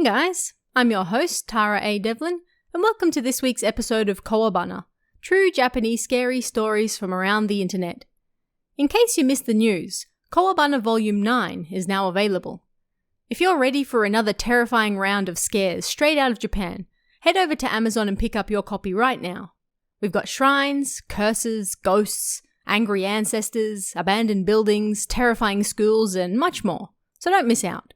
guys, I'm your host, Tara A. Devlin, and welcome to this week's episode of Kowabana, true Japanese scary stories from around the internet. In case you missed the news, Kowabana Volume 9 is now available. If you're ready for another terrifying round of scares straight out of Japan, head over to Amazon and pick up your copy right now. We've got shrines, curses, ghosts, angry ancestors, abandoned buildings, terrifying schools, and much more, so don't miss out.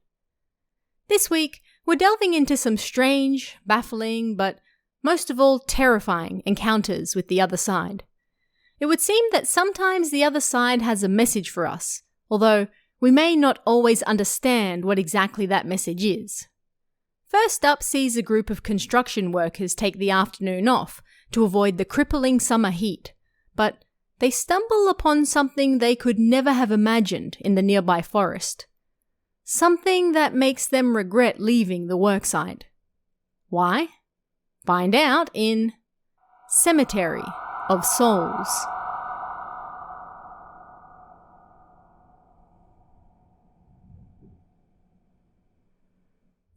This week, we're delving into some strange, baffling, but most of all terrifying encounters with the other side. It would seem that sometimes the other side has a message for us, although we may not always understand what exactly that message is. First up sees a group of construction workers take the afternoon off to avoid the crippling summer heat, but they stumble upon something they could never have imagined in the nearby forest. Something that makes them regret leaving the worksite. Why? Find out in Cemetery of Souls.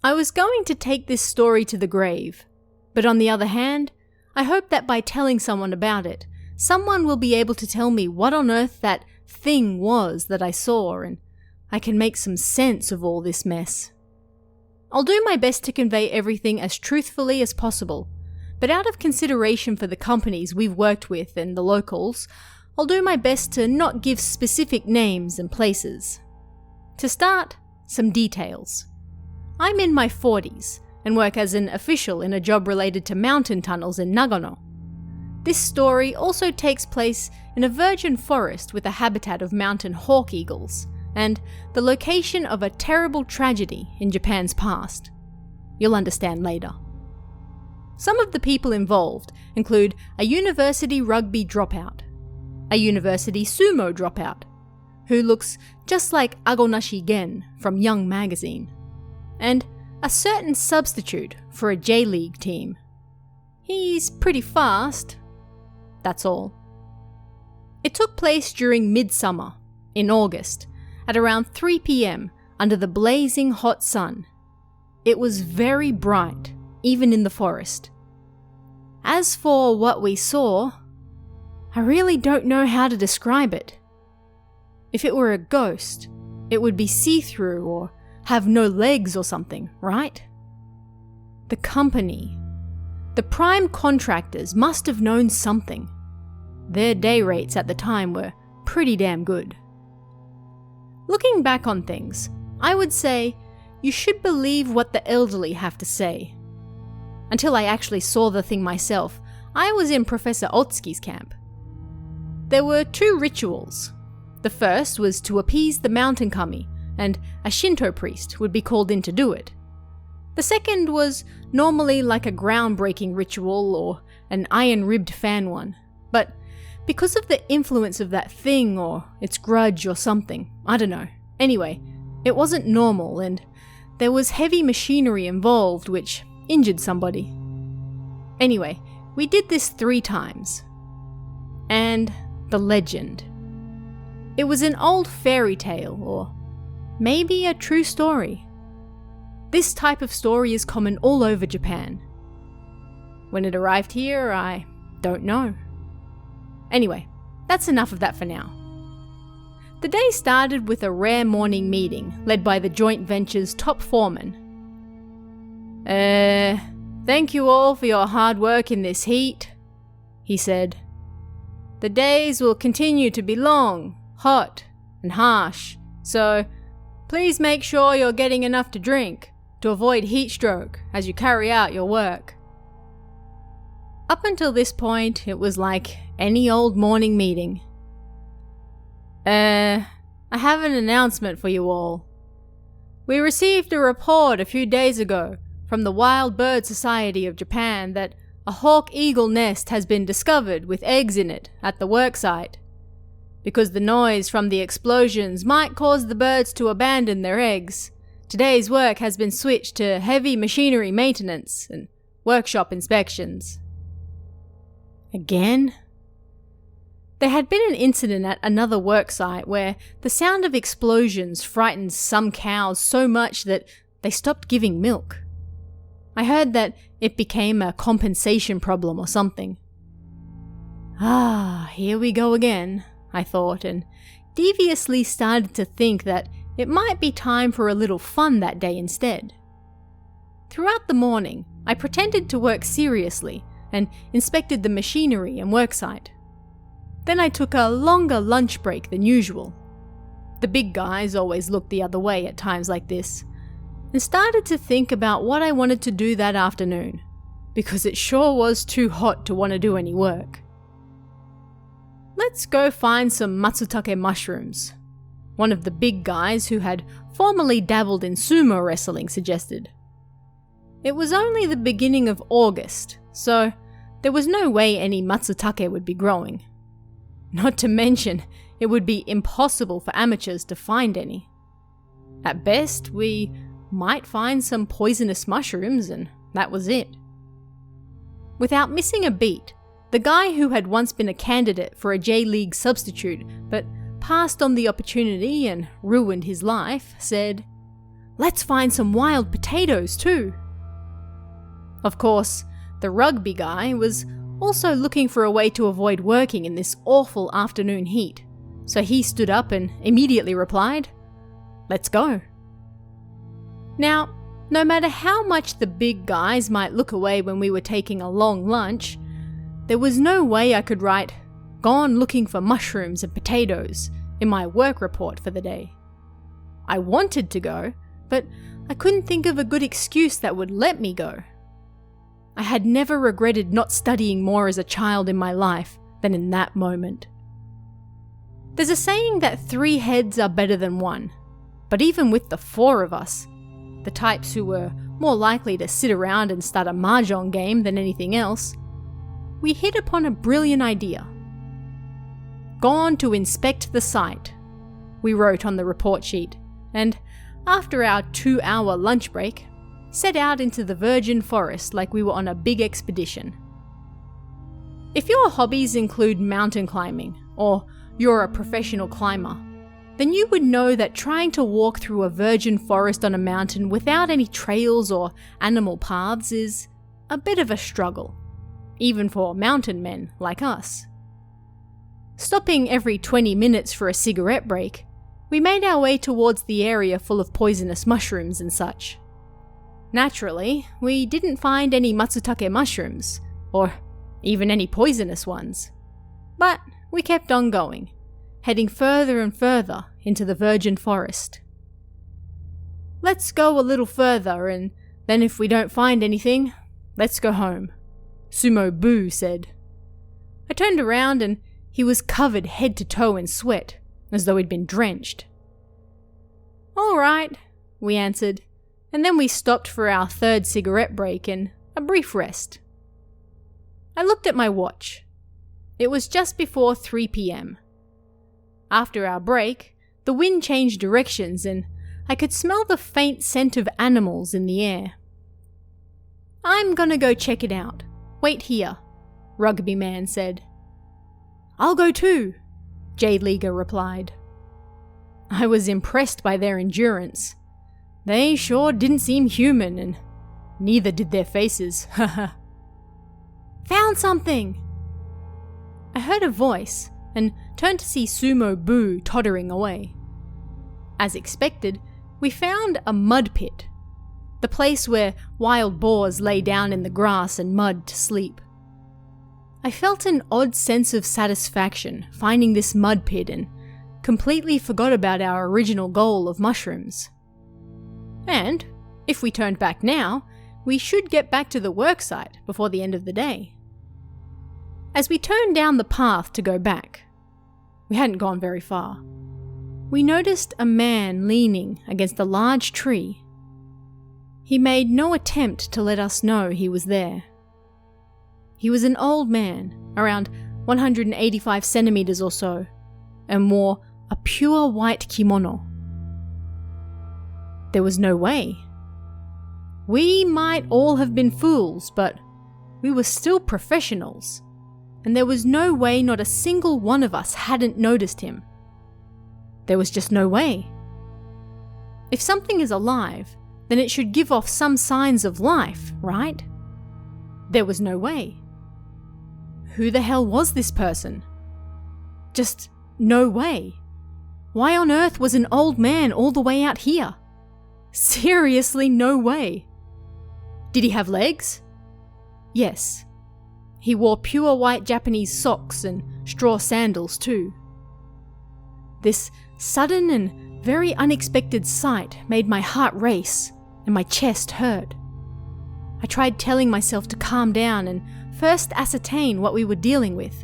I was going to take this story to the grave, but on the other hand, I hope that by telling someone about it, someone will be able to tell me what on earth that thing was that I saw, and I can make some sense of all this mess. I'll do my best to convey everything as truthfully as possible, but out of consideration for the companies we've worked with and the locals, I'll do my best to not give specific names and places. To start, some details. I'm in my 40s and work as an official in a job related to mountain tunnels in Nagano. This story also takes place in a virgin forest with a habitat of mountain hawk eagles, and the location of a terrible tragedy in Japan's past. You'll understand later. Some of the people involved include a university rugby dropout, a university sumo dropout, who looks just like Agonashi Gen from Young Magazine, and a certain substitute for a J-League team. He's pretty fast. That's all. It took place during midsummer, in August, at around 3 p.m. under the blazing hot sun. It was very bright, even in the forest. As for what we saw, I really don't know how to describe it. If it were a ghost, it would be see-through or have no legs or something, right? The company, the prime contractors must have known something. Their day rates at the time were pretty damn good. Looking back on things, I would say you should believe what the elderly have to say. Until I actually saw the thing myself, I was in Professor Otsuki's camp. There were 2 rituals. The first was to appease the mountain kami, and a Shinto priest would be called in to do it. The second was normally like a groundbreaking ritual or an iron-ribbed fan one, but because of the influence of that thing or its grudge or something, I don't know. Anyway, it wasn't normal and there was heavy machinery involved which injured somebody. Anyway, we did this 3 times. And the legend. It was an old fairy tale or maybe a true story. This type of story is common all over Japan. When it arrived here, I don't know. Anyway, that's enough of that for now. The day started with a rare morning meeting led by the joint venture's top foreman. Thank you all for your hard work in this heat, he said. The days will continue to be long, hot, and harsh, so please make sure you're getting enough to drink to avoid heat stroke as you carry out your work. Up until this point, it was like any old morning meeting. I have an announcement for you all. We received a report a few days ago from the Wild Bird Society of Japan that a hawk eagle nest has been discovered with eggs in it at the worksite. Because the noise from the explosions might cause the birds to abandon their eggs, today's work has been switched to heavy machinery maintenance and workshop inspections. Again? There had been an incident at another worksite where the sound of explosions frightened some cows so much that they stopped giving milk. I heard that it became a compensation problem or something. Ah, here we go again, I thought, and deviously started to think that it might be time for a little fun that day instead. Throughout the morning, I pretended to work seriously and inspected the machinery and worksite. Then I took a longer lunch break than usual. The big guys always looked the other way at times like this, and started to think about what I wanted to do that afternoon, because it sure was too hot to want to do any work. Let's go find some matsutake mushrooms, one of the big guys who had formerly dabbled in sumo wrestling suggested. It was only the beginning of August, so there was no way any matsutake would be growing. Not to mention, it would be impossible for amateurs to find any. At best, we might find some poisonous mushrooms, and that was it. Without missing a beat, the guy who had once been a candidate for a J-League substitute but passed on the opportunity and ruined his life said, "Let's find some wild potatoes too." Of course, the rugby guy was also looking for a way to avoid working in this awful afternoon heat, so he stood up and immediately replied, "Let's go." Now, no matter how much the big guys might look away when we were taking a long lunch, there was no way I could write, "Gone looking for mushrooms and potatoes" in my work report for the day. I wanted to go, but I couldn't think of a good excuse that would let me go. I had never regretted not studying more as a child in my life than in that moment. There's a saying that 3 heads are better than 1, but even with the 4 of us, the types who were more likely to sit around and start a mahjong game than anything else, we hit upon a brilliant idea. "Gone to inspect the site," we wrote on the report sheet, and after our 2-hour lunch break, set out into the virgin forest like we were on a big expedition. If your hobbies include mountain climbing, or you're a professional climber, then you would know that trying to walk through a virgin forest on a mountain without any trails or animal paths is a bit of a struggle, even for mountain men like us. Stopping every 20 minutes for a cigarette break, we made our way towards the area full of poisonous mushrooms and such. Naturally, we didn't find any matsutake mushrooms, or even any poisonous ones. But we kept on going, heading further and further into the virgin forest. "Let's go a little further, and then if we don't find anything, let's go home," Sumo Boo said. I turned around and he was covered head to toe in sweat, as though he'd been drenched. "All right," we answered, and then we stopped for our 3rd cigarette break and a brief rest. I looked at my watch. It was just before 3 p.m. After our break, the wind changed directions and I could smell the faint scent of animals in the air. "I'm gonna go check it out. Wait here," Rugby Man said. "I'll go too," J-Leaguer replied. I was impressed by their endurance. They sure didn't seem human, and neither did their faces. "Found something!" I heard a voice and turned to see Sumo Boo tottering away. As expected, we found a mud pit, the place where wild boars lay down in the grass and mud to sleep. I felt an odd sense of satisfaction finding this mud pit and completely forgot about our original goal of mushrooms. And, if we turned back now, we should get back to the worksite before the end of the day. As we turned down the path to go back, we hadn't gone very far, we noticed a man leaning against a large tree. He made no attempt to let us know he was there. He was an old man, around 185 centimeters or so, and wore a pure white kimono. There was no way. We might all have been fools, but we were still professionals, and there was no way not a single one of us hadn't noticed him. There was just no way. If something is alive, then it should give off some signs of life, right? There was no way. Who the hell was this person? Just no way. Why on earth was an old man all the way out here? Seriously, no way. Did he have legs? Yes. He wore pure white Japanese socks and straw sandals too. This sudden and very unexpected sight made my heart race and my chest hurt. I tried telling myself to calm down and first ascertain what we were dealing with.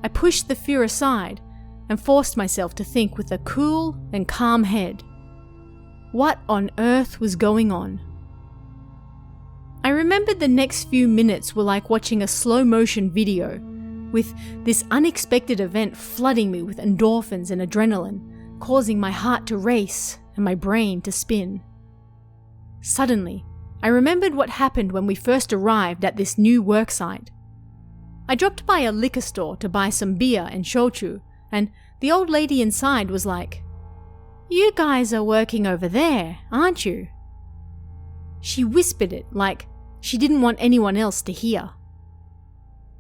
I pushed the fear aside and forced myself to think with a cool and calm head. What on earth was going on? I remembered the next few minutes were like watching a slow-motion video, with this unexpected event flooding me with endorphins and adrenaline, causing my heart to race and my brain to spin. Suddenly, I remembered what happened when we first arrived at this new worksite. I dropped by a liquor store to buy some beer and shochu, and the old lady inside was like, "You guys are working over there, aren't you?" She whispered it like she didn't want anyone else to hear.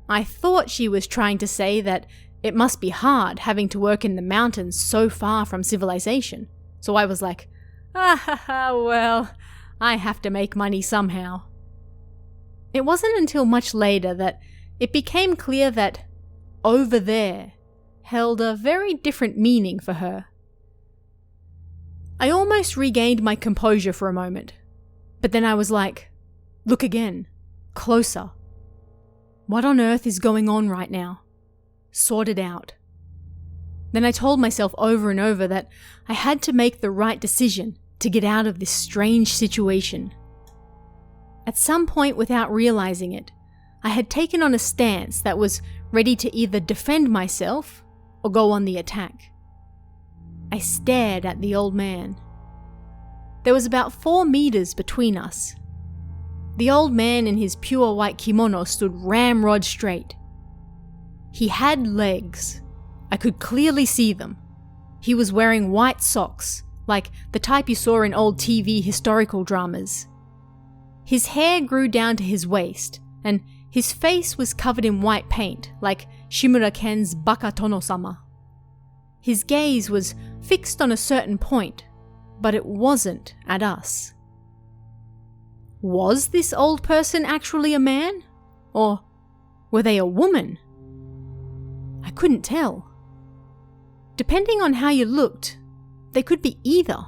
I thought she was trying to say that it must be hard having to work in the mountains so far from civilization, so I was like, well, I have to make money somehow. It wasn't until much later that it became clear that over there held a very different meaning for her. I almost regained my composure for a moment, but then I was like, look again, closer. What on earth is going on right now? Sort it out. Then I told myself over and over that I had to make the right decision to get out of this strange situation. At some point, without realizing it, I had taken on a stance that was ready to either defend myself or go on the attack. I stared at the old man. There was about 4 meters between us. The old man in his pure white kimono stood ramrod straight. He had legs. I could clearly see them. He was wearing white socks, like the type you saw in old TV historical dramas. His hair grew down to his waist, and his face was covered in white paint, like Shimura Ken's Baka Tono-sama. His gaze was fixed on a certain point, but it wasn't at us. Was this old person actually a man? Or were they a woman? I couldn't tell. Depending on how you looked, they could be either.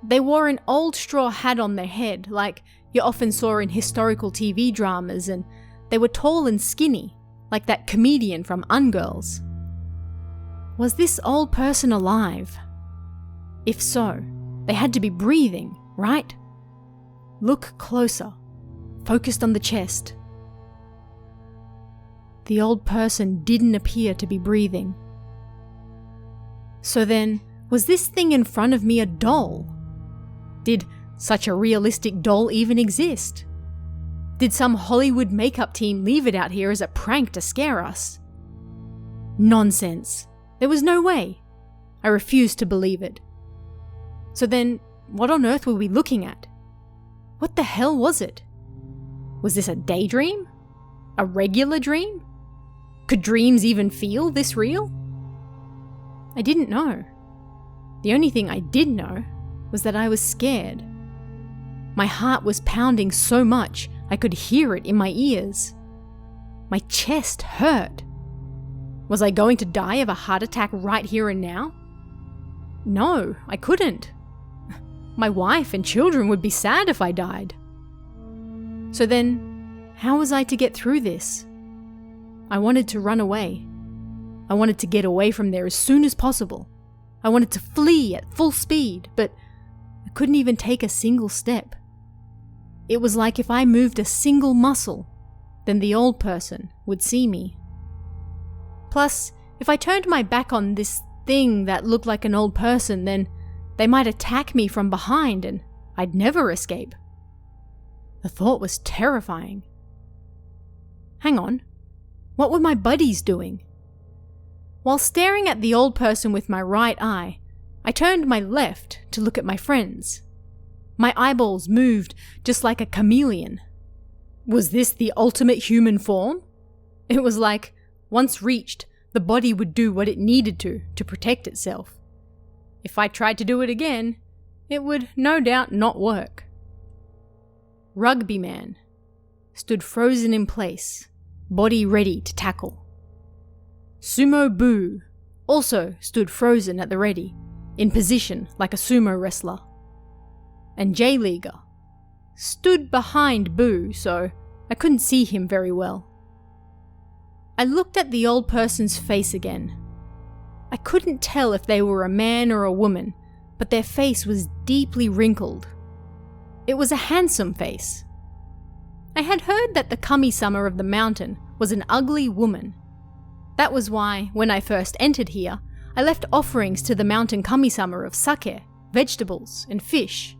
They wore an old straw hat on their head, like you often saw in historical TV dramas, and they were tall and skinny, like that comedian from Ungirls. Was this old person alive? If so, they had to be breathing, right? Look closer, focused on the chest. The old person didn't appear to be breathing. So then, was this thing in front of me a doll? Did such a realistic doll even exist? Did some Hollywood makeup team leave it out here as a prank to scare us? Nonsense. There was no way. I refused to believe it. So then, what on earth were we looking at? What the hell was it? Was this a daydream? A regular dream? Could dreams even feel this real? I didn't know. The only thing I did know was that I was scared. My heart was pounding so much I could hear it in my ears. My chest hurt. Was I going to die of a heart attack right here and now? No, I couldn't. My wife and children would be sad if I died. So then, how was I to get through this? I wanted to run away. I wanted to get away from there as soon as possible. I wanted to flee at full speed, but I couldn't even take a single step. It was like if I moved a single muscle, then the old person would see me. Plus, if I turned my back on this thing that looked like an old person, then they might attack me from behind and I'd never escape. The thought was terrifying. Hang on, what were my buddies doing? While staring at the old person with my right eye, I turned my left to look at my friends. My eyeballs moved just like a chameleon. Was this the ultimate human form? It was like, once reached, the body would do what it needed to protect itself. If I tried to do it again, it would no doubt not work. Rugby Man stood frozen in place, body ready to tackle. Sumo Boo also stood frozen at the ready, in position like a sumo wrestler. And J-Leaguer stood behind Boo, so I couldn't see him very well. I looked at the old person's face again. I couldn't tell if they were a man or a woman, but their face was deeply wrinkled. It was a handsome face. I had heard that the kami-sama of the mountain was an ugly woman. That was why, when I first entered here, I left offerings to the mountain kami-sama of sake, vegetables, and fish.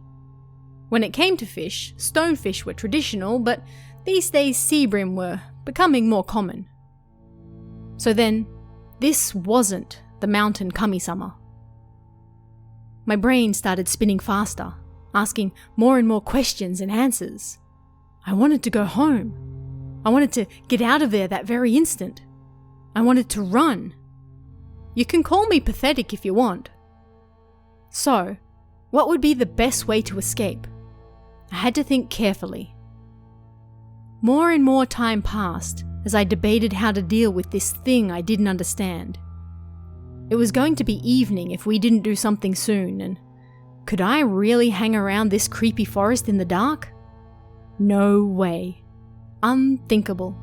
When it came to fish, stonefish were traditional, but these days sea bream were becoming more common. So then, this wasn't the mountain kami-sama. My brain started spinning faster, asking more and more questions and answers. I wanted to go home. I wanted to get out of there that very instant. I wanted to run. You can call me pathetic if you want. So, what would be the best way to escape? I had to think carefully. More and more time passed as I debated how to deal with this thing I didn't understand. It was going to be evening if we didn't do something soon, and could I really hang around this creepy forest in the dark? No way. Unthinkable.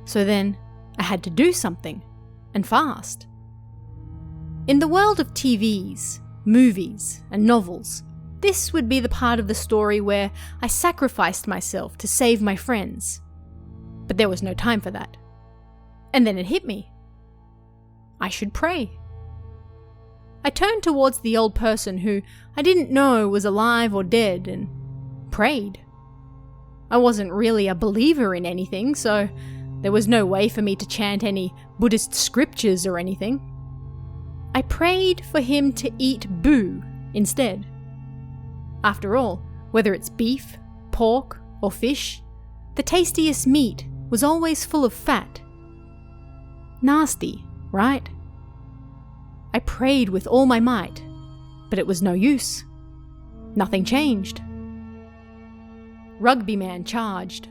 So then, I had to do something, and fast. In the world of TVs, movies, and novels, this would be the part of the story where I sacrificed myself to save my friends. But there was no time for that. And then it hit me. I should pray. I turned towards the old person who I didn't know was alive or dead and prayed. I wasn't really a believer in anything, so there was no way for me to chant any Buddhist scriptures or anything. I prayed for him to eat Boo instead. After all, whether it's beef, pork, or fish, the tastiest meat was always full of fat. Nasty, right? I prayed with all my might, but it was no use. Nothing changed. Rugby Man charged.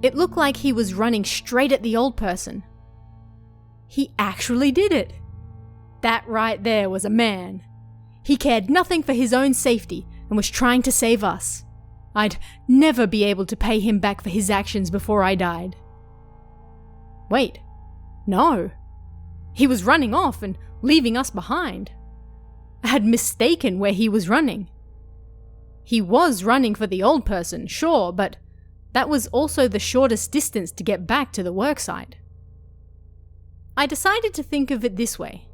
It looked like he was running straight at the old person. He actually did it. That right there was a man. He cared nothing for his own safety and was trying to save us. I'd never be able to pay him back for his actions before I died. Wait, no. He was running off and leaving us behind. I had mistaken where he was running. He was running for the old person, sure, but that was also the shortest distance to get back to the worksite. I decided to think of it this way.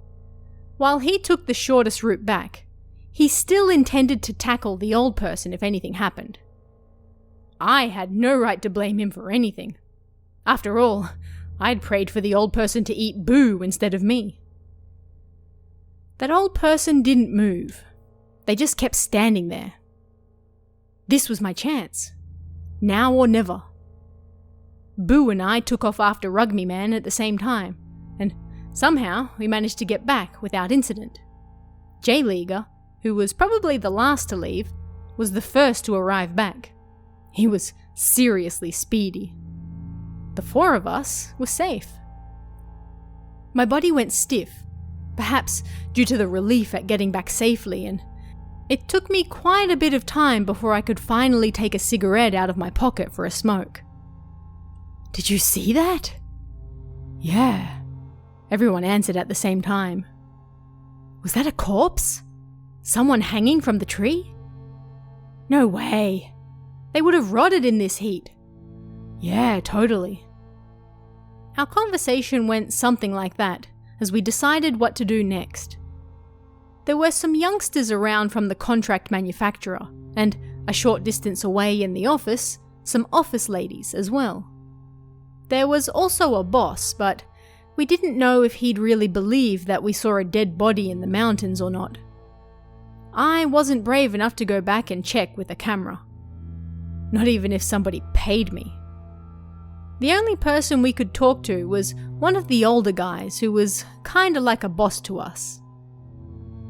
While he took the shortest route back, he still intended to tackle the old person if anything happened. I had no right to blame him for anything. After all, I'd prayed for the old person to eat Boo instead of me. That old person didn't move. They just kept standing there. This was my chance. Now or never. Boo and I took off after Rugby Man at the same time, and somehow we managed to get back without incident. J-Leaguer, who was probably the last to leave, was the first to arrive back. He was seriously speedy. The four of us were safe. My body went stiff, perhaps due to the relief at getting back safely, and it took me quite a bit of time before I could finally take a cigarette out of my pocket for a smoke. Did you see that? Yeah, everyone answered at the same time. Was that a corpse? Someone hanging from the tree? No way. They would have rotted in this heat. Yeah, totally. Our conversation went something like that as we decided what to do next. There were some youngsters around from the contract manufacturer, and a short distance away in the office, some office ladies as well. There was also a boss, but we didn't know if he'd really believe that we saw a dead body in the mountains or not. I wasn't brave enough to go back and check with a camera. Not even if somebody paid me. The only person we could talk to was one of the older guys who was kinda like a boss to us.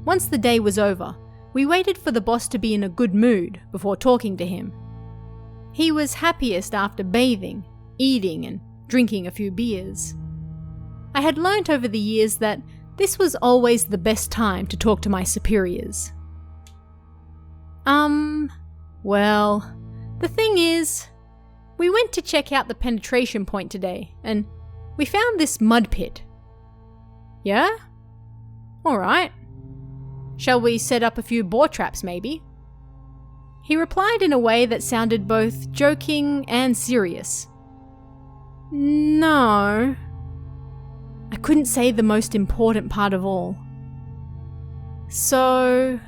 Once the day was over, we waited for the boss to be in a good mood before talking to him. He was happiest after bathing, eating, and drinking a few beers. I had learnt over the years that this was always the best time to talk to my superiors. Well, the thing is, we went to check out the penetration point today, and we found this mud pit. Yeah? Alright. Shall we set up a few boar traps, maybe? He replied in a way that sounded both joking and serious. No. I couldn't say the most important part of all. So,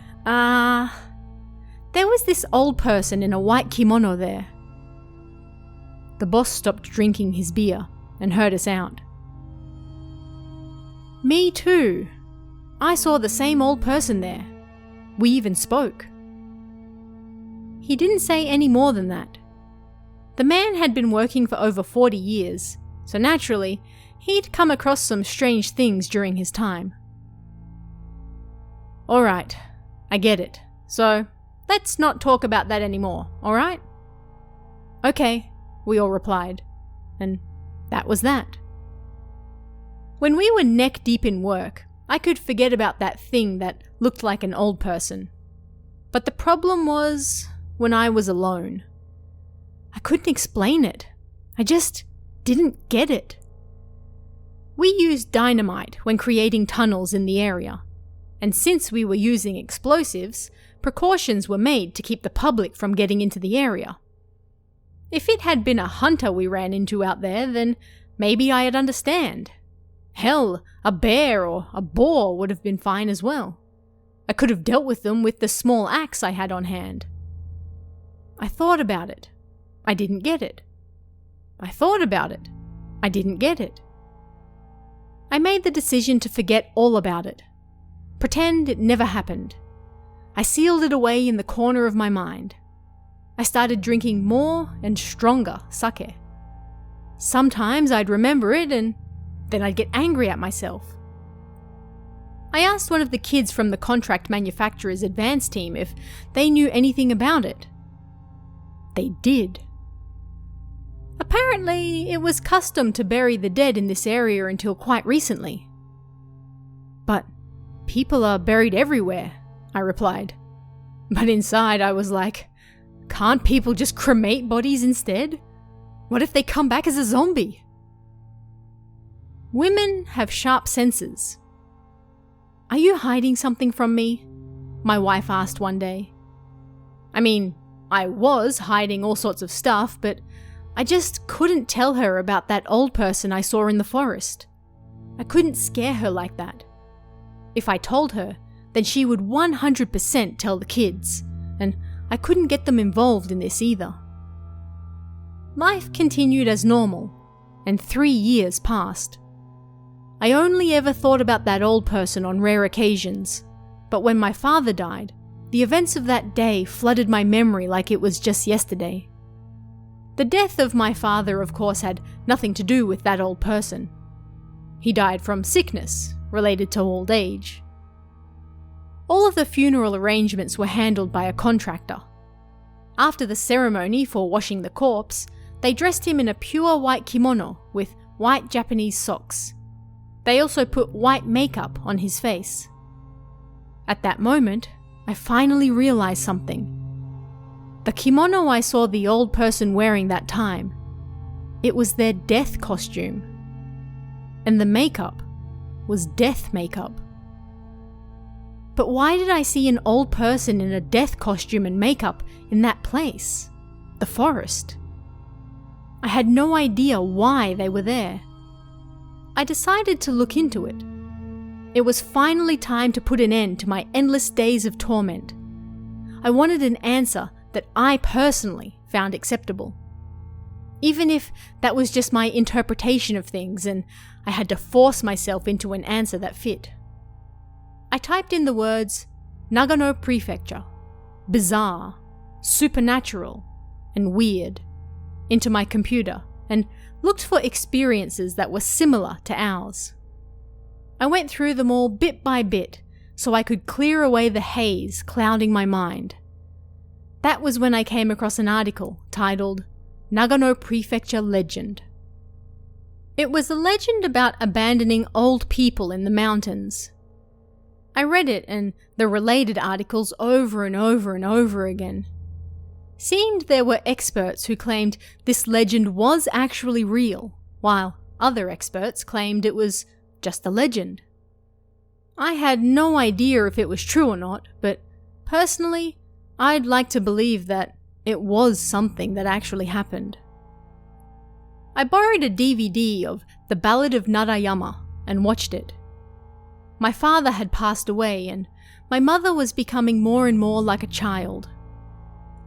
there was this old person in a white kimono there. The boss stopped drinking his beer and heard us out. Me too. I saw the same old person there. We even spoke. He didn't say any more than that. The man had been working for over 40 years, so naturally, he'd come across some strange things during his time. Alright, I get it. So, let's not talk about that anymore, alright? Okay, we all replied. And that was that. When we were neck deep in work, I could forget about that thing that looked like an old person. But the problem was when I was alone. I couldn't explain it. I just didn't get it. We used dynamite when creating tunnels in the area, and since we were using explosives, precautions were made to keep the public from getting into the area. If it had been a hunter we ran into out there, then maybe I'd understand. Hell, a bear or a boar would have been fine as well. I could have dealt with them with the small axe I had on hand. I thought about it. I didn't get it. I thought about it. I didn't get it. I made the decision to forget all about it. Pretend it never happened. I sealed it away in the corner of my mind. I started drinking more and stronger sake. Sometimes I'd remember it and then I'd get angry at myself. I asked one of the kids from the contract manufacturer's advance team if they knew anything about it. They did. Apparently, it was custom to bury the dead in this area until quite recently. But people are buried everywhere, I replied. But inside I was like, can't people just cremate bodies instead? What if they come back as a zombie? Women have sharp senses. Are you hiding something from me? My wife asked one day. I mean, I was hiding all sorts of stuff, but I just couldn't tell her about that old person I saw in the forest. I couldn't scare her like that. If I told her, then she would 100% tell the kids, and I couldn't get them involved in this either. Life continued as normal, and 3 years passed. I only ever thought about that old person on rare occasions, but when my father died, the events of that day flooded my memory like it was just yesterday. The death of my father, of course, had nothing to do with that old person. He died from sickness related to old age. All of the funeral arrangements were handled by a contractor. After the ceremony for washing the corpse, they dressed him in a pure white kimono with white Japanese socks. They also put white makeup on his face. At that moment, I finally realized something. The kimono I saw the old person wearing that time, it was their death costume. And the makeup was death makeup. But why did I see an old person in a death costume and makeup in that place? The forest. I had no idea why they were there. I decided to look into it. It was finally time to put an end to my endless days of torment. I wanted an answer that I personally found acceptable. Even if that was just my interpretation of things and I had to force myself into an answer that fit. I typed in the words, Nagano Prefecture, bizarre, supernatural, and weird into my computer and looked for experiences that were similar to ours. I went through them all bit by bit so I could clear away the haze clouding my mind. That was when I came across an article titled Nagano Prefecture Legend. It was a legend about abandoning old people in the mountains. I read it and the related articles over and over and over again. Seemed there were experts who claimed this legend was actually real, while other experts claimed it was just a legend. I had no idea if it was true or not, but personally, I'd like to believe that it was something that actually happened. I borrowed a DVD of The Ballad of Narayama and watched it. My father had passed away and my mother was becoming more and more like a child.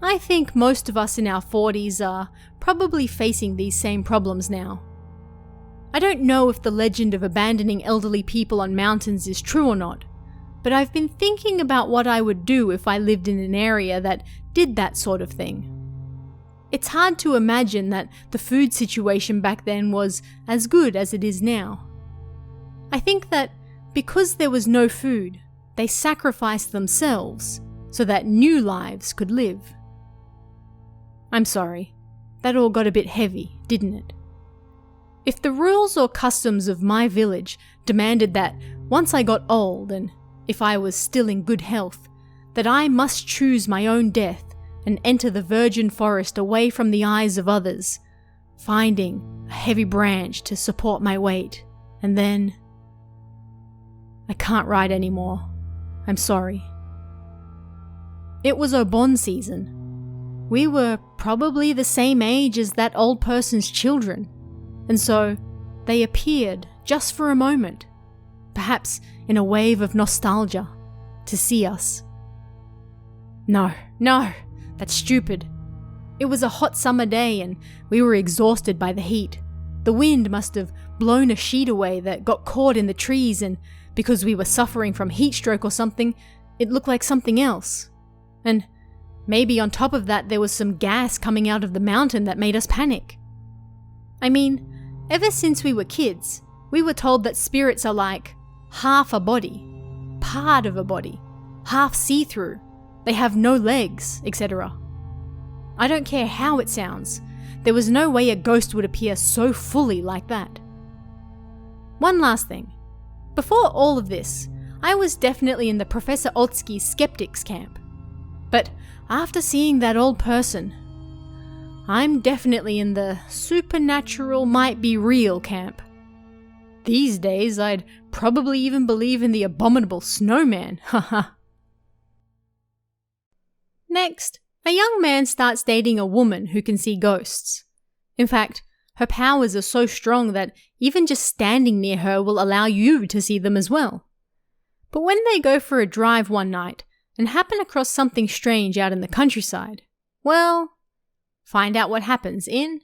I think most of us in our 40s are probably facing these same problems now. I don't know if the legend of abandoning elderly people on mountains is true or not, but I've been thinking about what I would do if I lived in an area that did that sort of thing. It's hard to imagine that the food situation back then was as good as it is now. I think that because there was no food, they sacrificed themselves so that new lives could live. I'm sorry, that all got a bit heavy, didn't it? If the rules or customs of my village demanded that once I got old and if I was still in good health, that I must choose my own death and enter the virgin forest away from the eyes of others, finding a heavy branch to support my weight, and then... I can't ride anymore. I'm sorry. It was Obon season. We were probably the same age as that old person's children, and so they appeared just for a moment, perhaps in a wave of nostalgia, to see us. No, that's stupid. It was a hot summer day and we were exhausted by the heat. The wind must have blown a sheet away that got caught in the trees, and because we were suffering from heat stroke or something, it looked like something else. And maybe on top of that there was some gas coming out of the mountain that made us panic. I mean, ever since we were kids, we were told that spirits are like half a body, part of a body, half see-through. They have no legs, etc. I don't care how it sounds. There was no way a ghost would appear so fully like that. One last thing. Before all of this, I was definitely in the Professor Otsuki's skeptics camp. But after seeing that old person, I'm definitely in the supernatural might be real camp. These days, I'd probably even believe in the abominable snowman, haha. Next, a young man starts dating a woman who can see ghosts. In fact, her powers are so strong that even just standing near her will allow you to see them as well. But when they go for a drive one night and happen across something strange out in the countryside, well, find out what happens in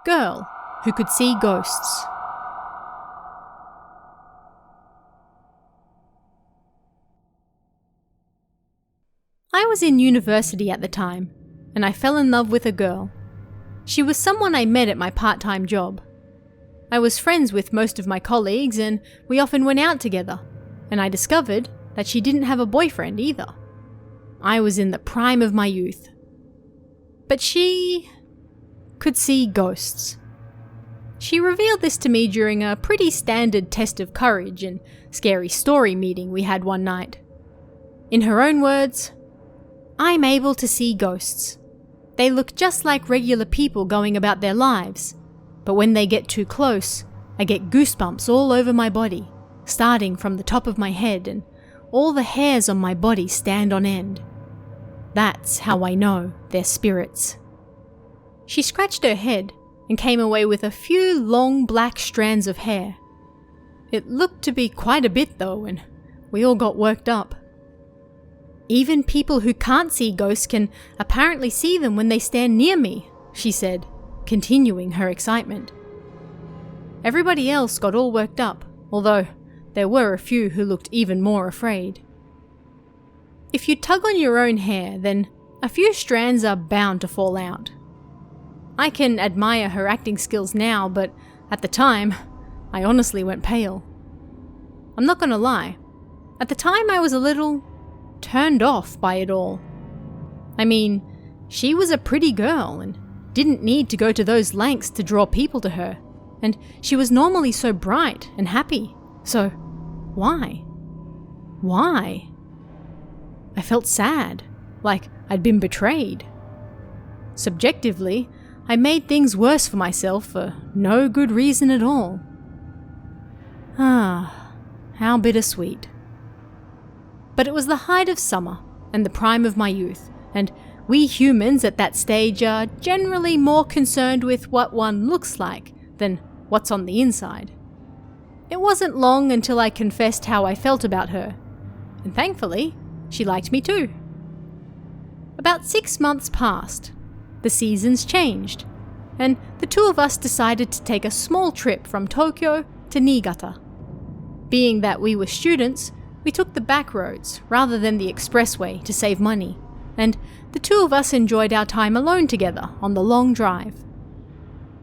Girl Who Could See Ghosts. I was in university at the time, and I fell in love with a girl. She was someone I met at my part-time job. I was friends with most of my colleagues, and we often went out together, and I discovered that she didn't have a boyfriend either. I was in the prime of my youth. But she could see ghosts. She revealed this to me during a pretty standard test of courage and scary story meeting we had one night. In her own words, I'm able to see ghosts. They look just like regular people going about their lives, but when they get too close, I get goosebumps all over my body, starting from the top of my head, and all the hairs on my body stand on end. That's how I know they're spirits. She scratched her head and came away with a few long black strands of hair. It looked to be quite a bit though, and we all got worked up. Even people who can't see ghosts can apparently see them when they stand near me, she said, continuing her excitement. Everybody else got all worked up, although there were a few who looked even more afraid. If you tug on your own hair, then a few strands are bound to fall out. I can admire her acting skills now, but at the time, I honestly went pale. I'm not gonna lie, at the time I was a little turned off by it all. I mean, she was a pretty girl and didn't need to go to those lengths to draw people to her, and she was normally so bright and happy, so why? Why? I felt sad, like I'd been betrayed. Subjectively, I made things worse for myself for no good reason at all. How bittersweet. But it was the height of summer and the prime of my youth, and we humans at that stage are generally more concerned with what one looks like than what's on the inside. It wasn't long until I confessed how I felt about her, and thankfully, she liked me too. About 6 months passed, the seasons changed, and the two of us decided to take a small trip from Tokyo to Niigata. Being that we were students, we took the back roads rather than the expressway to save money, and the two of us enjoyed our time alone together on the long drive.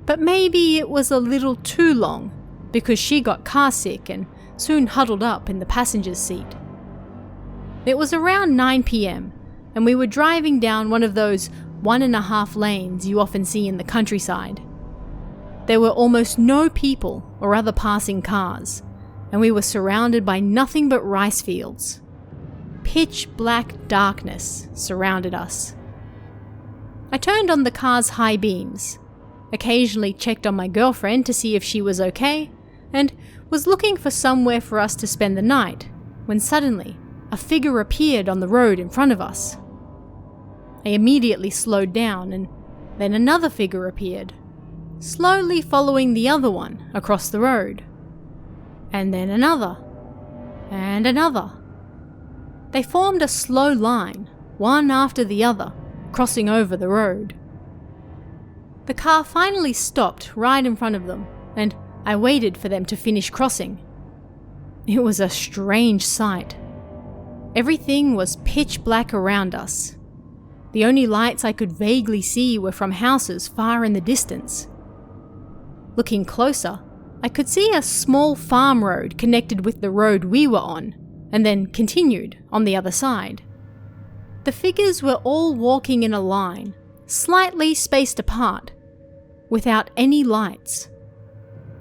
But maybe it was a little too long, because she got car sick and soon huddled up in the passenger's seat. It was around 9 p.m, and we were driving down one of those 1.5 lanes you often see in the countryside. There were almost no people or other passing cars, and we were surrounded by nothing but rice fields. Pitch black darkness surrounded us. I turned on the car's high beams, occasionally checked on my girlfriend to see if she was okay, and was looking for somewhere for us to spend the night, when suddenly a figure appeared on the road in front of us. I immediately slowed down, and then another figure appeared, slowly following the other one across the road. And then another, and another. They formed a slow line, one after the other, crossing over the road. The car finally stopped right in front of them, and I waited for them to finish crossing. It was a strange sight. Everything was pitch black around us. The only lights I could vaguely see were from houses far in the distance. Looking closer, I could see a small farm road connected with the road we were on, and then continued on the other side. The figures were all walking in a line, slightly spaced apart, without any lights.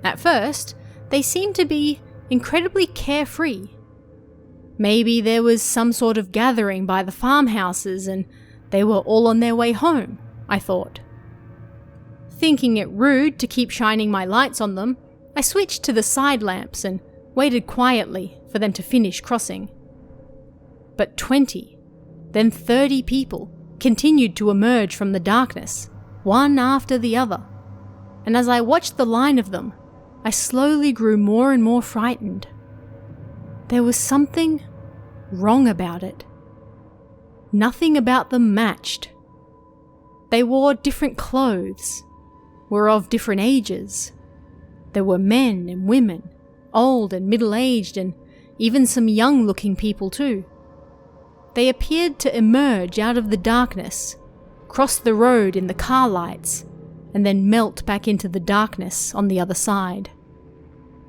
At first, they seemed to be incredibly carefree. Maybe there was some sort of gathering by the farmhouses and they were all on their way home, I thought. Thinking it rude to keep shining my lights on them, I switched to the side lamps and waited quietly for them to finish crossing. But 20, then 30 people continued to emerge from the darkness, one after the other, and as I watched the line of them, I slowly grew more and more frightened. There was something wrong about it. Nothing about them matched. They wore different clothes, were of different ages. There were men and women, old and middle-aged, and even some young-looking people too. They appeared to emerge out of the darkness, cross the road in the car lights, and then melt back into the darkness on the other side.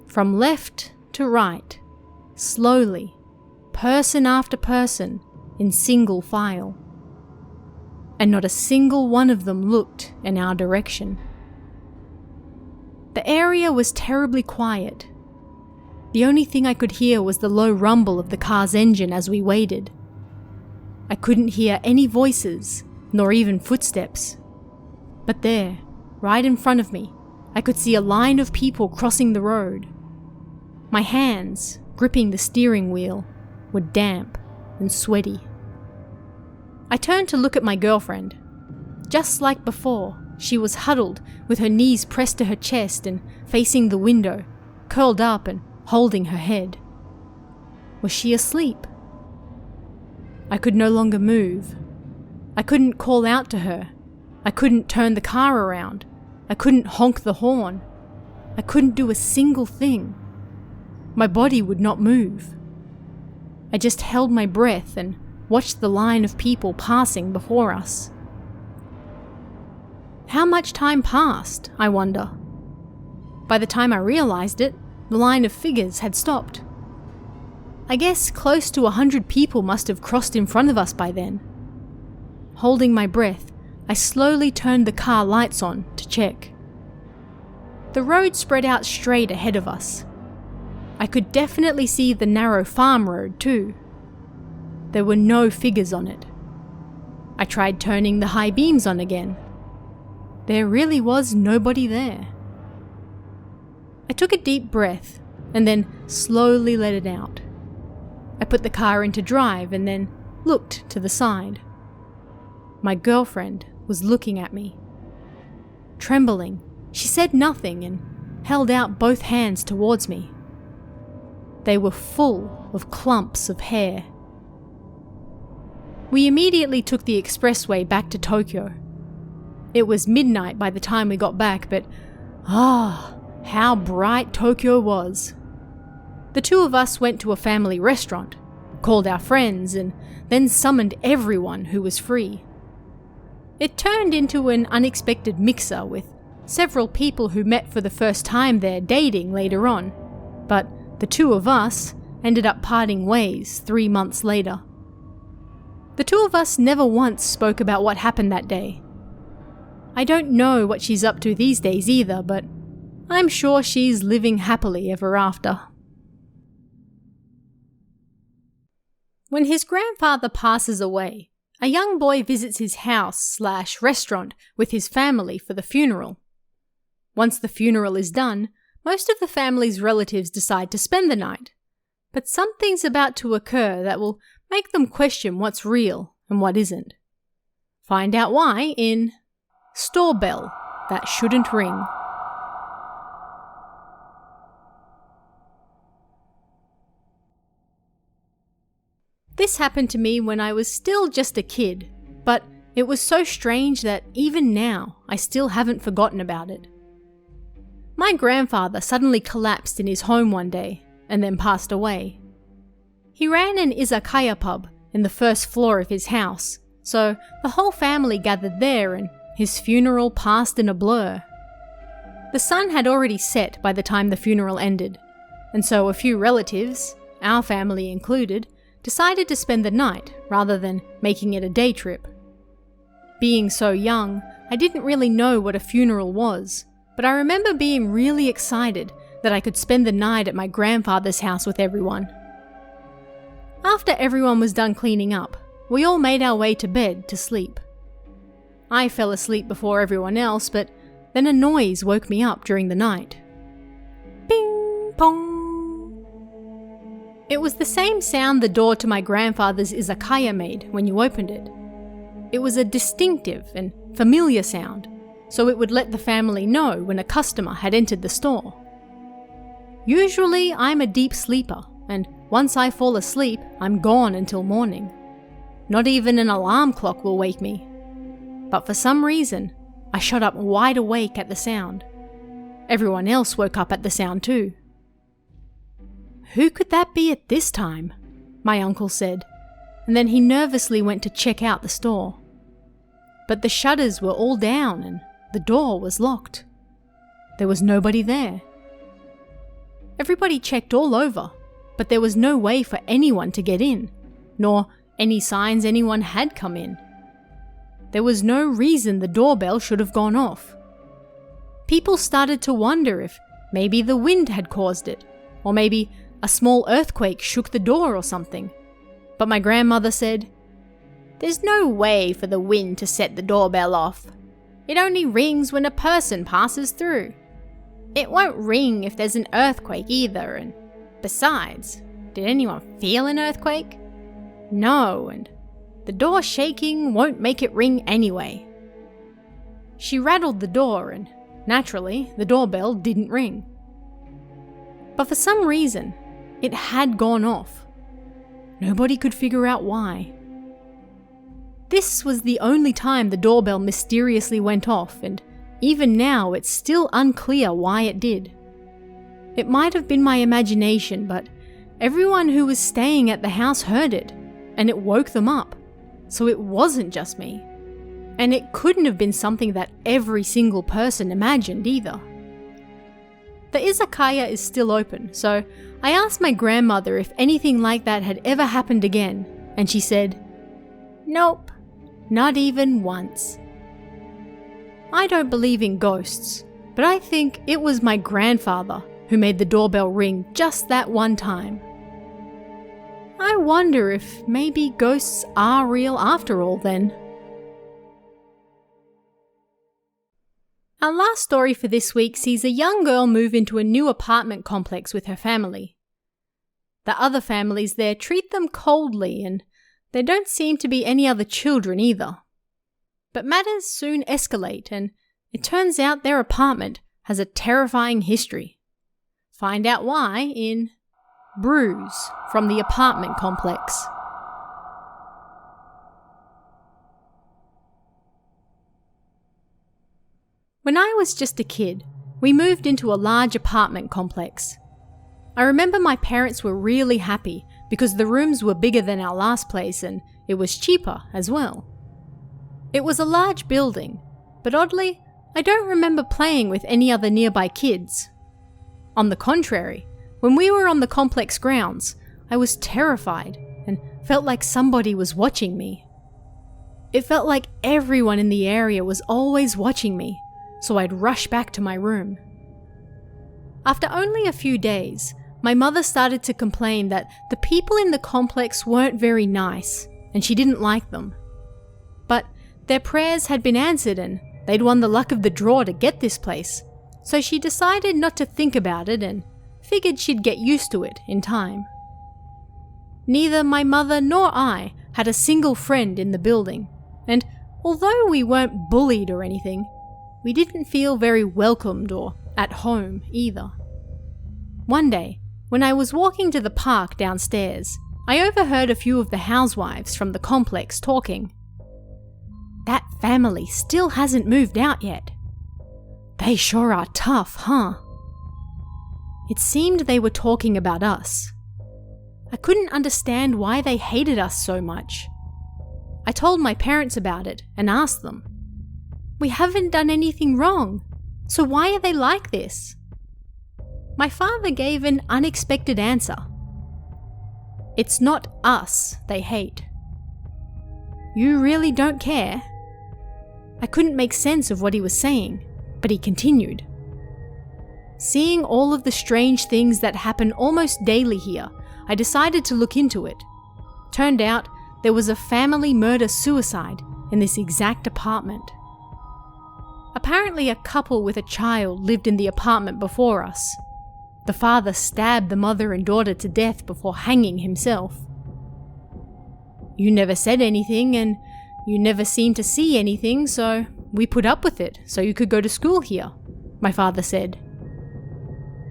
From left to right, slowly, person after person, in single file. And not a single one of them looked in our direction. The area was terribly quiet. The only thing I could hear was the low rumble of the car's engine as we waited. I couldn't hear any voices, nor even footsteps. But there, right in front of me, I could see a line of people crossing the road. My hands, gripping the steering wheel, were damp and sweaty. I turned to look at my girlfriend. Just like before, she was huddled with her knees pressed to her chest and facing the window, curled up and holding her head. Was she asleep? I could no longer move. I couldn't call out to her. I couldn't turn the car around. I couldn't honk the horn. I couldn't do a single thing. My body would not move. I just held my breath and watched the line of people passing before us. How much time passed, I wonder? By the time I realized it, the line of figures had stopped. I guess close to 100 people must have crossed in front of us by then. Holding my breath, I slowly turned the car lights on to check. The road spread out straight ahead of us. I could definitely see the narrow farm road too. There were no figures on it. I tried turning the high beams on again. There really was nobody there. I took a deep breath and then slowly let it out. I put the car into drive and then looked to the side. My girlfriend was looking at me. Trembling, she said nothing and held out both hands towards me. They were full of clumps of hair. We immediately took the expressway back to Tokyo. It was midnight by the time we got back, but how bright Tokyo was. The two of us went to a family restaurant, called our friends, and then summoned everyone who was free. It turned into an unexpected mixer with several people who met for the first time there dating later on, but the two of us ended up parting ways 3 months later. The two of us never once spoke about what happened that day. I don't know what she's up to these days either, but I'm sure she's living happily ever after. When his grandfather passes away, a young boy visits his house/restaurant with his family for the funeral. Once the funeral is done, most of the family's relatives decide to spend the night. But something's about to occur that will make them question what's real and what isn't. Find out why in Store Bell That Shouldn't Ring. This happened to me when I was still just a kid, but it was so strange that even now I still haven't forgotten about it. My grandfather suddenly collapsed in his home one day and then passed away. He ran an izakaya pub in the first floor of his house, so the whole family gathered there and his funeral passed in a blur. The sun had already set by the time the funeral ended, and so a few relatives, our family included, decided to spend the night rather than making it a day trip. Being so young, I didn't really know what a funeral was, but I remember being really excited that I could spend the night at my grandfather's house with everyone. After everyone was done cleaning up, we all made our way to bed to sleep. I fell asleep before everyone else, but then a noise woke me up during the night. Bing pong! It was the same sound the door to my grandfather's izakaya made when you opened it. It was a distinctive and familiar sound, so it would let the family know when a customer had entered the store. Usually I'm a deep sleeper, and once I fall asleep, I'm gone until morning. Not even an alarm clock will wake me. But for some reason, I shot up wide awake at the sound. Everyone else woke up at the sound too. "Who could that be at this time?" my uncle said, and then he nervously went to check out the store. But the shutters were all down and the door was locked. There was nobody there. Everybody checked all over, but there was no way for anyone to get in, nor any signs anyone had come in. There was no reason the doorbell should have gone off. People started to wonder if maybe the wind had caused it, or maybe a small earthquake shook the door or something. But my grandmother said, "There's no way for the wind to set the doorbell off. It only rings when a person passes through. It won't ring if there's an earthquake either, and besides, did anyone feel an earthquake? No, and the door shaking won't make it ring anyway." She rattled the door and, naturally, the doorbell didn't ring. But for some reason, it had gone off. Nobody could figure out why. This was the only time the doorbell mysteriously went off, and even now it's still unclear why it did. It might have been my imagination, but everyone who was staying at the house heard it, and it woke them up. So it wasn't just me. And it couldn't have been something that every single person imagined either. The izakaya is still open, so I asked my grandmother if anything like that had ever happened again, and she said, "Nope, not even once." I don't believe in ghosts, but I think it was my grandfather who made the doorbell ring just that one time. I wonder if maybe ghosts are real after all then. Our last story for this week sees a young girl move into a new apartment complex with her family. The other families there treat them coldly, and there don't seem to be any other children either. But matters soon escalate, and it turns out their apartment has a terrifying history. Find out why in Bruise from the apartment complex. When I was just a kid, we moved into a large apartment complex. I remember my parents were really happy because the rooms were bigger than our last place and it was cheaper as well. It was a large building, but oddly, I don't remember playing with any other nearby kids. On the contrary, when we were on the complex grounds, I was terrified and felt like somebody was watching me. It felt like everyone in the area was always watching me, so I'd rush back to my room. After only a few days, my mother started to complain that the people in the complex weren't very nice, and she didn't like them. But their prayers had been answered and they'd won the luck of the draw to get this place, so she decided not to think about it and figured she'd get used to it in time. Neither my mother nor I had a single friend in the building, and although we weren't bullied or anything, we didn't feel very welcomed or at home either. One day, when I was walking to the park downstairs, I overheard a few of the housewives from the complex talking. "That family still hasn't moved out yet. They sure are tough, huh?" It seemed they were talking about us. I couldn't understand why they hated us so much. I told my parents about it and asked them, "We haven't done anything wrong, so why are they like this?" My father gave an unexpected answer. "It's not us they hate." "You really don't care?" I couldn't make sense of what he was saying, but he continued. "Seeing all of the strange things that happen almost daily here, I decided to look into it. Turned out there was a family murder-suicide in this exact apartment. Apparently a couple with a child lived in the apartment before us. The father stabbed the mother and daughter to death before hanging himself. You never said anything and you never seemed to see anything, so we put up with it so you could go to school here," my father said.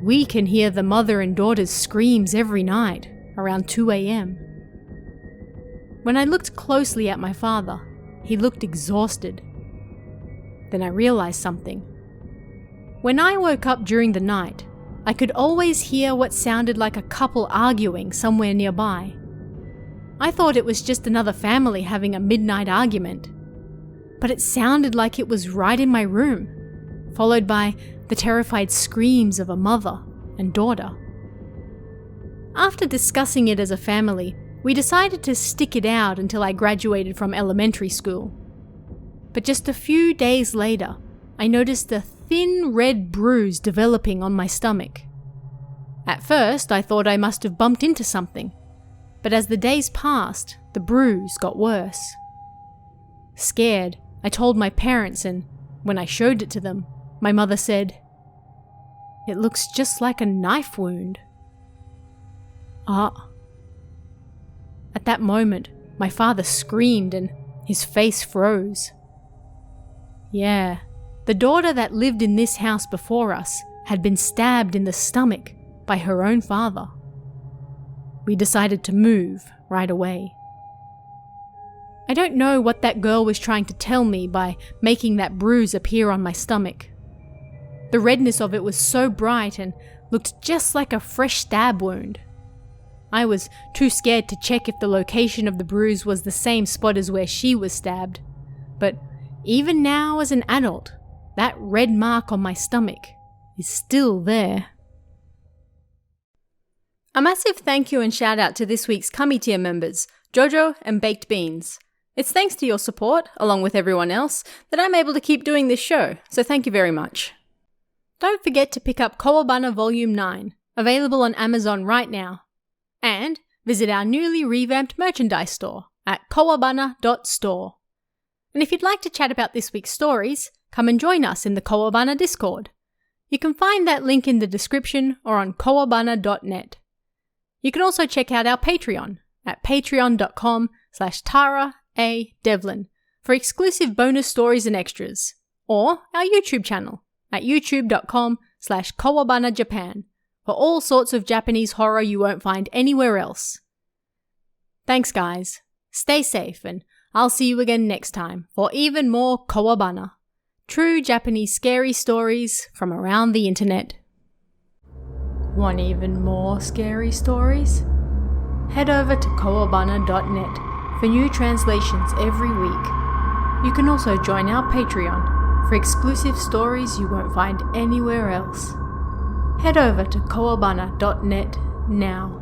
"We can hear the mother and daughter's screams every night, around 2 a.m. When I looked closely at my father, he looked exhausted. Then I realized something. When I woke up during the night, I could always hear what sounded like a couple arguing somewhere nearby. I thought it was just another family having a midnight argument, but it sounded like it was right in my room, followed by the terrified screams of a mother and daughter. After discussing it as a family, we decided to stick it out until I graduated from elementary school. But just a few days later, I noticed a thin red bruise developing on my stomach. At first, I thought I must have bumped into something, but as the days passed, the bruise got worse. Scared, I told my parents, and when I showed it to them, my mother said, "It looks just like a knife wound." At that moment, my father screamed and his face froze. Yeah, the daughter that lived in this house before us had been stabbed in the stomach by her own father. We decided to move right away. I don't know what that girl was trying to tell me by making that bruise appear on my stomach. The redness of it was so bright and looked just like a fresh stab wound. I was too scared to check if the location of the bruise was the same spot as where she was stabbed. But even now as an adult, that red mark on my stomach is still there. A massive thank you and shout out to this week's Cummy Tier members, Jojo and Baked Beans. It's thanks to your support, along with everyone else, that I'm able to keep doing this show, so thank you very much. Don't forget to pick up Kowabana Volume 9, available on Amazon right now. And visit our newly revamped merchandise store at kowabana.store. And if you'd like to chat about this week's stories, come and join us in the Kowabana Discord. You can find that link in the description or on kowabana.net. You can also check out our Patreon at patreon.com/TaraADevlin for exclusive bonus stories and extras, or our YouTube channel at youtube.com/KowabanaJapan for all sorts of Japanese horror you won't find anywhere else. Thanks guys, stay safe, and I'll see you again next time for even more Kowabana, true Japanese scary stories from around the internet. Want even more scary stories? Head over to kowabana.net for new translations every week. You can also join our Patreon for exclusive stories you won't find anywhere else. Head over to kowabana.net now.